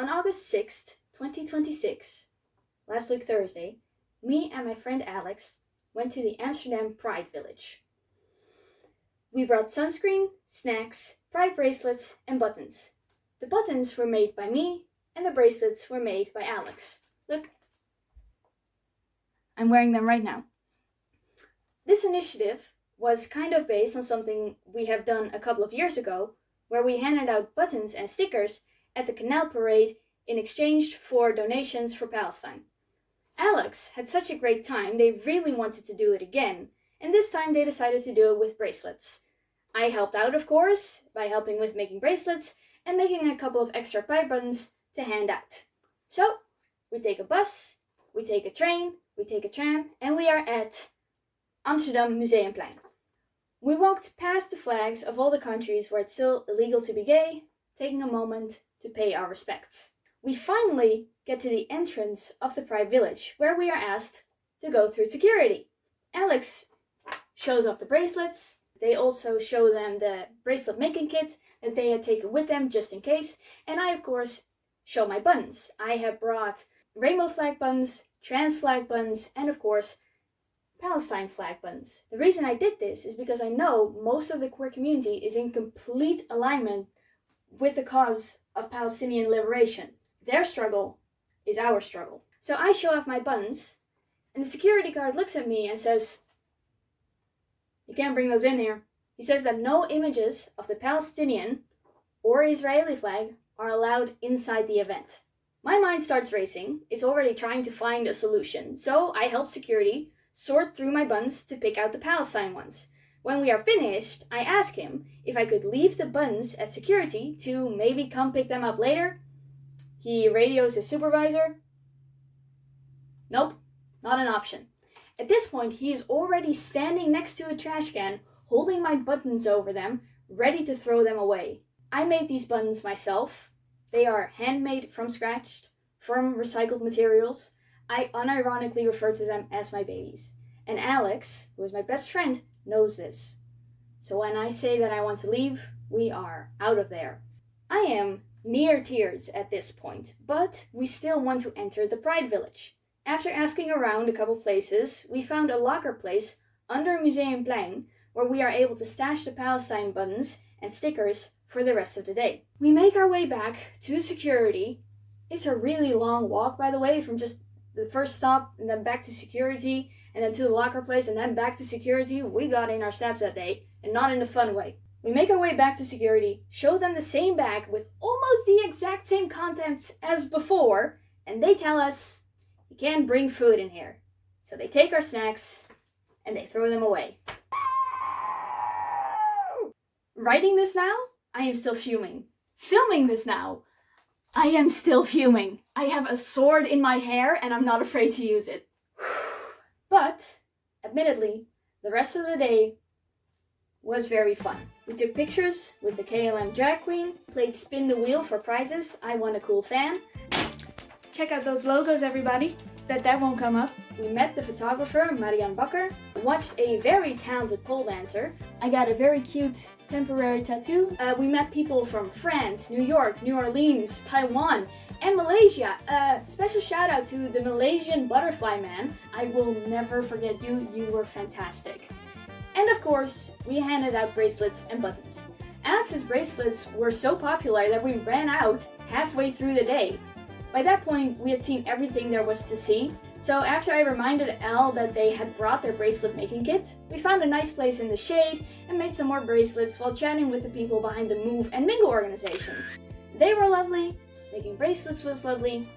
On August 6th, 2026, last week Thursday, me and my friend Alex went to the Amsterdam Pride village. We brought sunscreen, snacks, pride bracelets, and buttons. The buttons were made by me, and the bracelets were made by Alex. Look, I'm wearing them right now. This initiative was kind of based on something we have done a couple of years ago, where we handed out buttons and stickers at the Canal Parade in exchange for donations for Palestine. Alex had such a great time, they really wanted to do it again, and this time they decided to do it with bracelets. I helped out, of course, by helping with making bracelets and making a couple of extra pride buttons to hand out. So, we take a bus, we take a train, we take a tram, and we are at Amsterdam Museumplein. We walked past the flags of all the countries where it's still illegal to be gay, taking a moment to pay our respects. We finally get to the entrance of the Pride Village, where we are asked to go through security. Alex shows off the bracelets. They also show them the bracelet making kit that they had taken with them just in case. And I, of course, show my buttons. I have brought rainbow flag buttons, trans flag buttons, and of course, Palestine flag buttons. The reason I did this is because I know most of the queer community is in complete alignment with the cause of Palestinian liberation. Their struggle is our struggle. So I show off my buttons, and the security guard looks at me and says, "You can't bring those in here." He says that no images of the Palestinian or Israeli flag are allowed inside the event. My mind starts racing. It's already trying to find a solution. So I help security sort through my buttons to pick out the Palestine ones. When we are finished, I ask him if I could leave the buttons at security to maybe come pick them up later. He radios his supervisor. Nope, not an option. At this point, he is already standing next to a trash can, holding my buttons over them, ready to throw them away. I made these buttons myself. They are handmade from scratch, from recycled materials. I unironically refer to them as my babies. And Alex, who is my best friend, knows this. So when I say that I want to leave, we are out of there. I am near tears at this point, but we still want to enter the Pride Village. After asking around a couple places, we found a locker place under Museumplein where we are able to stash the Palestine buttons and stickers for the rest of the day. We make our way back to security. It's a really long walk, by the way, from just the first stop and then back to security and then to the locker place and then back to security. We got in our steps that day, and not in a fun way. We make our way back to security, show them the same bag with almost the exact same contents as before, and they tell us, "You can't bring food in here." So they take our snacks and they throw them away. Writing this now, I am still fuming. Filming this now, I am still fuming. I have a sword in my hair and I'm not afraid to use it. But, admittedly, the rest of the day was very fun. We took pictures with the KLM drag queen, played spin the wheel for prizes. I won a cool fan. Check out those logos, everybody. That won't come up. We met the photographer, Marianne Bakker, watched a very talented pole dancer. I got a very cute temporary tattoo. We met people from France, New York, New Orleans, Taiwan, and Malaysia. Special shout out to the Malaysian butterfly man. I will never forget you. You were fantastic. And of course, we handed out bracelets and buttons. Alex's bracelets were so popular that we ran out halfway through the day. By that point, we had seen everything there was to see, so after I reminded Al that they had brought their bracelet making kit, we found a nice place in the shade and made some more bracelets while chatting with the people behind the Move and Mingle organizations. They were lovely, making bracelets was lovely.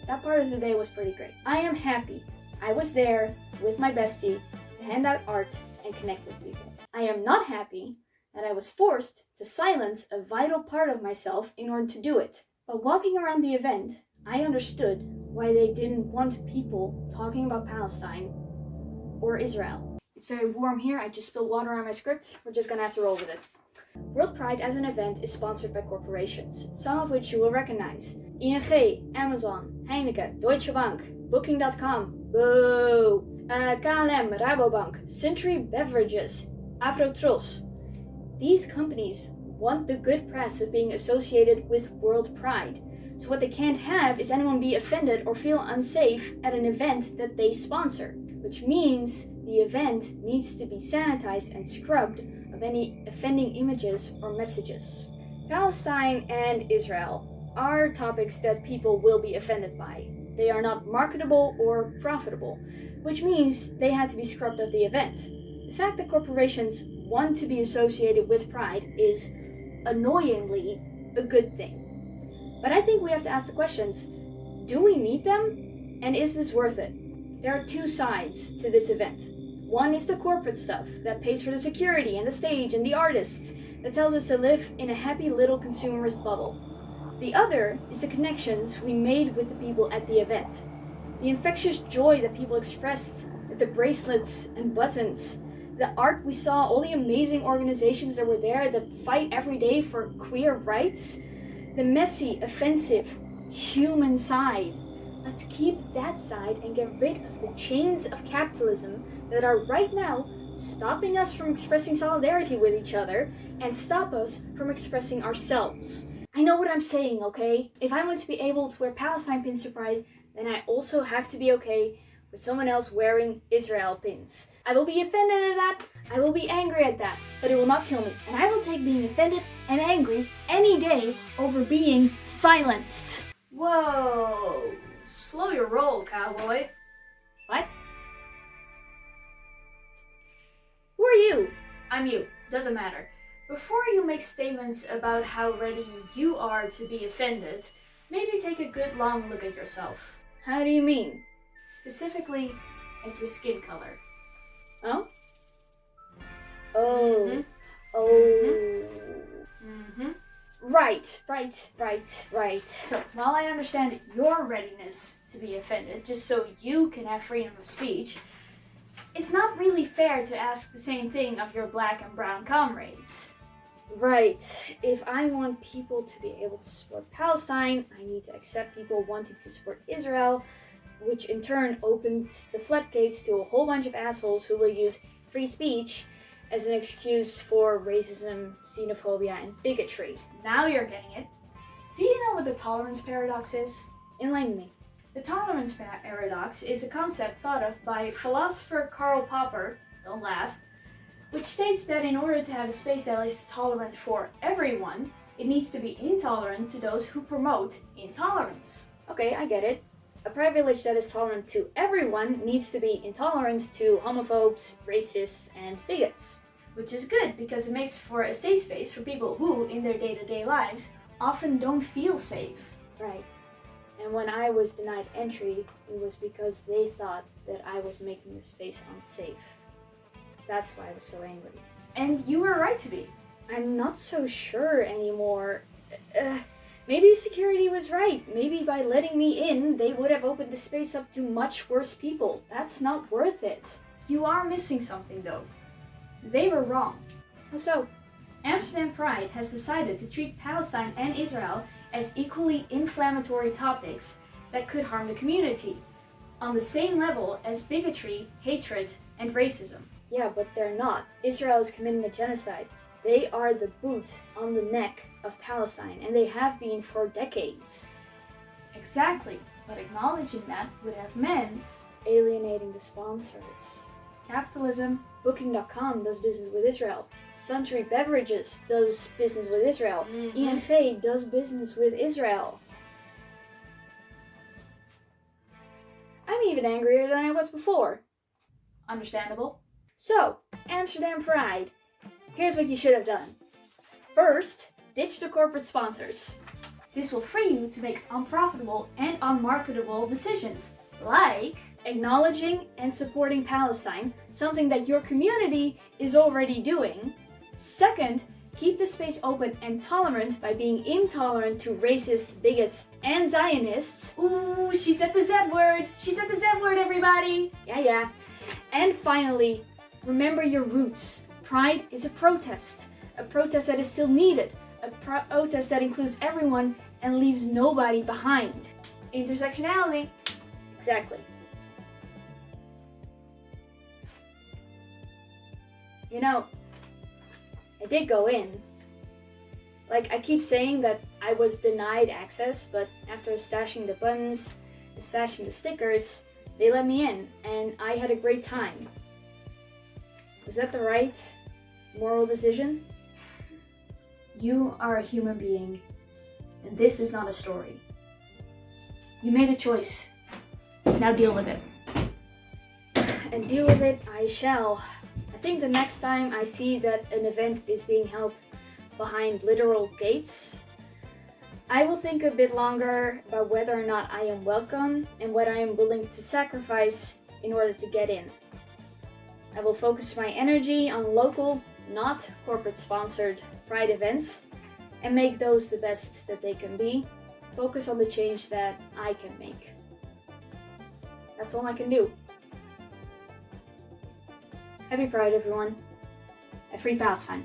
That part of the day was pretty great. I am happy I was there with my bestie to hand out art and connect with people. I am not happy that I was forced to silence a vital part of myself in order to do it. But walking around the event, I understood why they didn't want people talking about Palestine or Israel. It's very warm here, I just spilled water on my script, we're just gonna have to roll with it. World Pride as an event is sponsored by corporations, some of which you will recognize. ING, Amazon, Heineken, Deutsche Bank, Booking.com, boo! KLM, Rabobank, Century Beverages, Afrotros. These companies want the good press of being associated with World Pride. So what they can't have is anyone be offended or feel unsafe at an event that they sponsor, which means the event needs to be sanitized and scrubbed of any offending images or messages. Palestine and Israel are topics that people will be offended by. They are not marketable or profitable, which means they had to be scrubbed of the event. The fact that corporations want to be associated with Pride is annoyingly a good thing. But I think we have to ask the questions, do we need them? And is this worth it? There are two sides to this event. One is the corporate stuff that pays for the security and the stage and the artists, that tells us to live in a happy little consumerist bubble. The other is the connections we made with the people at the event. The infectious joy that people expressed with the bracelets and buttons, the art we saw, all the amazing organizations that were there that fight every day for queer rights, the messy, offensive, human side. Let's keep that side and get rid of the chains of capitalism that are right now stopping us from expressing solidarity with each other and stop us from expressing ourselves. I know what I'm saying, okay? If I want to be able to wear Palestine pins to Pride, then I also have to be okay with someone else wearing Israel pins. I will be offended at that, I will be angry at that, but it will not kill me. And I will take being offended and angry any day over being silenced. Whoa, slow your roll, cowboy. What? Who are you? I'm you. Doesn't matter. Before you make statements about how ready you are to be offended, maybe take a good long look at yourself. How do you mean? Specifically, at your skin color. Oh? Oh. Mm-hmm. Oh. Mm-hmm. Right. So, while I understand your readiness to be offended, just so you can have freedom of speech, it's not really fair to ask the same thing of your black and brown comrades. Right. If I want people to be able to support Palestine, I need to accept people wanting to support Israel, which in turn opens the floodgates to a whole bunch of assholes who will use free speech as an excuse for racism, xenophobia, and bigotry. Now you're getting it. Do you know what the tolerance paradox is? Enlighten me. The tolerance paradox is a concept thought of by philosopher Karl Popper, don't laugh, which states that in order to have a space that is tolerant for everyone, it needs to be intolerant to those who promote intolerance. Okay, I get it. A privilege that is tolerant to everyone needs to be intolerant to homophobes, racists, and bigots. Which is good because it makes for a safe space for people who, in their day-to-day lives, often don't feel safe. Right. And when I was denied entry, it was because they thought that I was making the space unsafe. That's why I was so angry. And you were right to be. I'm not so sure anymore. Maybe security was right. Maybe by letting me in, they would have opened the space up to much worse people. That's not worth it. You are missing something though. They were wrong. So, Amsterdam Pride has decided to treat Palestine and Israel as equally inflammatory topics that could harm the community, on the same level as bigotry, hatred, and racism. Yeah, but they're not. Israel is committing a genocide. They are the boot on the neck of Palestine, and they have been for decades. Exactly, but acknowledging that would have meant alienating the sponsors. Capitalism, Booking.com does business with Israel. Suntory Beverages does business with Israel. Ian Fay does business with Israel. I'm even angrier than I was before. Understandable. So, Amsterdam Pride. Here's what you should have done. First, ditch the corporate sponsors. This will free you to make unprofitable and unmarketable decisions, like acknowledging and supporting Palestine, something that your community is already doing. Second, keep the space open and tolerant by being intolerant to racists, bigots, and Zionists. Ooh, she said the Z word! She said the Z word, everybody! Yeah. And finally, remember your roots. Pride is a protest that is still needed, a protest that includes everyone and leaves nobody behind. Intersectionality. Exactly. You know, I did go in, Like, I keep saying that I was denied access, but after stashing the buttons, stashing the stickers, they let me in, and I had a great time. Was that the right moral decision? You are a human being, and this is not a story. You made a choice. Now deal with it. And deal with it I shall. I think the next time I see that an event is being held behind literal gates, I will think a bit longer about whether or not I am welcome and what I am willing to sacrifice in order to get in. I will focus my energy on local, not corporate-sponsored Pride events and make those the best that they can be. Focus on the change that I can make. That's all I can do. Happy Pride, everyone. A free pastime.